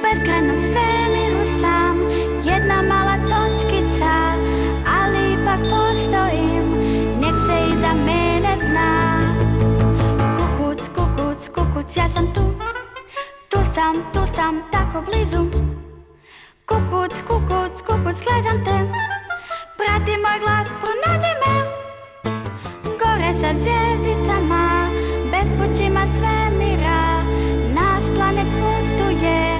beskrajnom svemiru sam, jedna mala točkica, ali ipak postojim, nek se iza mene zna. Kukuc, kukuc, kukuc, ja sam tu, tu sam, tako blizu. Kukuc, kukuc, kukuc, gledam te, prati moj glas, pronađi me. Gore sa zvijezdicama, bespućima svemira, naš planet putuje,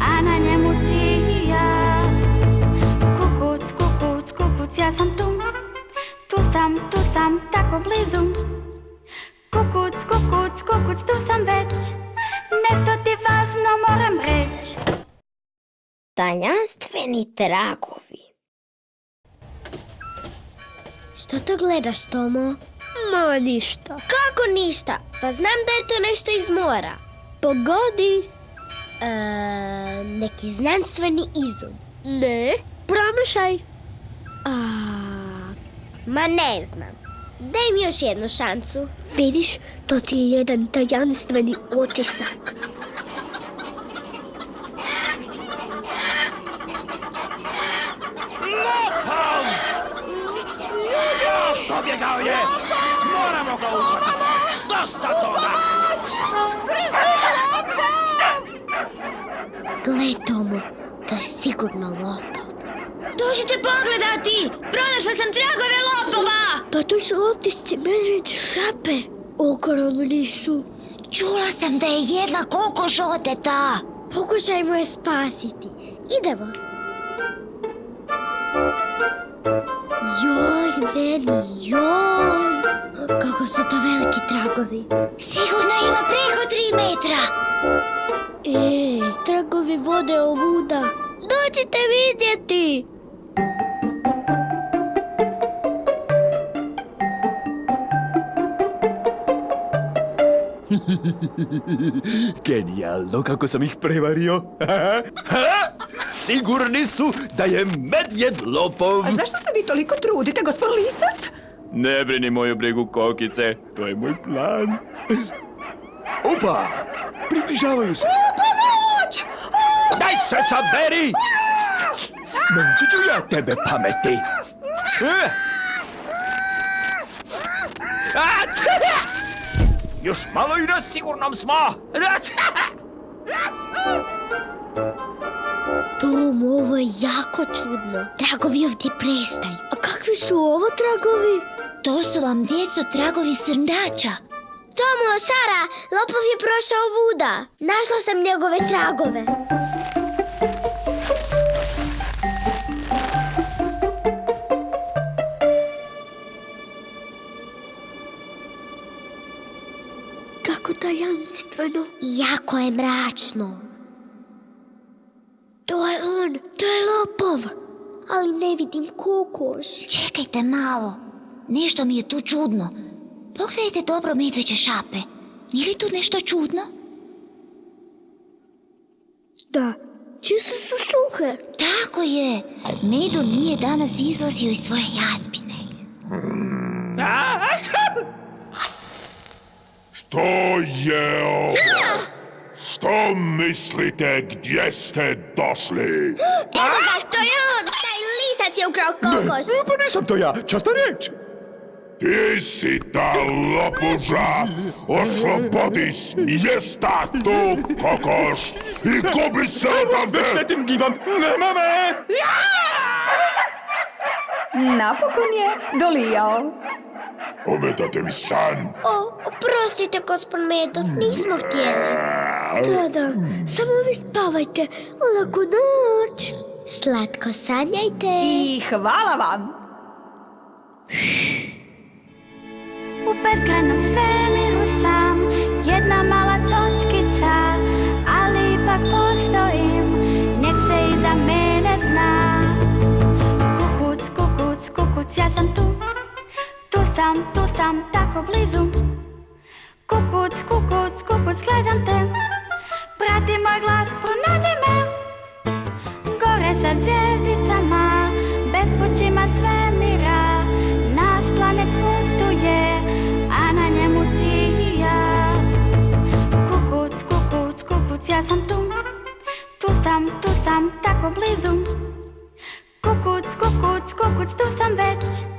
a na njemu ti i ja. Kukuc, kukuc, kukuc, ja sam tu, tu sam, tako blizu. Kukuc, kukuc, kukuc, tu sam već, nešto ti važno moram reći. Tajanstveni tragovi. Što to gledaš, Tomo? Ma ništa. Kako ništa? Pa znam da je to nešto iz mora. Pogodi. Neki znanstveni izum. Ne, promašaj. Ma ne znam. Daj mi još jednu šansu. Vidiš, to ti je jedan tajanstveni otisak. Pobjegao je! Moramo ga uhvatiti! Dosta toga! Gle, Tomo, to je sigurno lopov. Dođite pogledati! Pronašla sam tragove lopova! Pa tu su otisci medvjeđe šape. Ogromni su. Čula sam da je jedla kokoš oteta. Pokušajmo je spasiti. Idemo. Joj, Veli, joj. Kako su to veliki tragovi. Sigurno ima preko 3 metra. Tragovi vode ovuda. Dođite vidjeti. Genijalno kako sam ih prevario. Sigurni su da je medvjed lopov. A zašto se vi toliko trudite, gospod Lisac? Ne brini moju brigu, kokice. To je moj plan. Opa! Približavaju se. Pomoć! Daj se saberi! Naučit ću ja tebe pameti. Još malo i na sigurnom smo. Tom, ovo je jako čudno. Tragovi ovdje prestaju. A kakvi su ovo tragovi? To su vam, djeco, tragovi srndača. Tomo, Sara, lopov je prošao vuda. Našla sam njegove tragove. Kako tajanstveno. Jako je mračno. To je on, to je lopov. Ali ne vidim kokoš. Čekajte malo. Nešto mi je tu čudno. Pogledajte dobro medveđe šape. Nije li tu nešto čudno? Da, čisto su suhe. Tako je. Medo nije danas izlazio iz svoje jazbine. Što je ovo? Što mislite, gdje ste došli? Evo ga, to je on! Taj lisac je ukrao kokoš. Ne, pa nisam to ja. Časta riječ. Ti si ta lopuža. Oslobodi s mjesta tu kokoš i gubi se odavde. Već letim givam. Nema me. Napokon je dolijao. Ometate mi san. Oprostite, gospod Medo, nismo htjeli. Da, samo vi spavajte. Laku noć. Slatko sanjajte. I hvala vam. U beskrajnom svemiru sam, jedna mala točkica, ali ipak postojim, nek se iza mene zna. Kukuc, kukuc, kukuc, ja sam tu, tu sam, tako blizu. Kukuc, kukuc, kukuc, gledam te, prati moj glas, pronađi me. Gore sa zvijezdicama, bespućima svemira, naš planet putuje, a na njemu ti i ja. Kukuc, kukuc, kukuc, ja sam tu tu sam, tako blizu. Kukuc, kukuc, kukuc, tu sam već.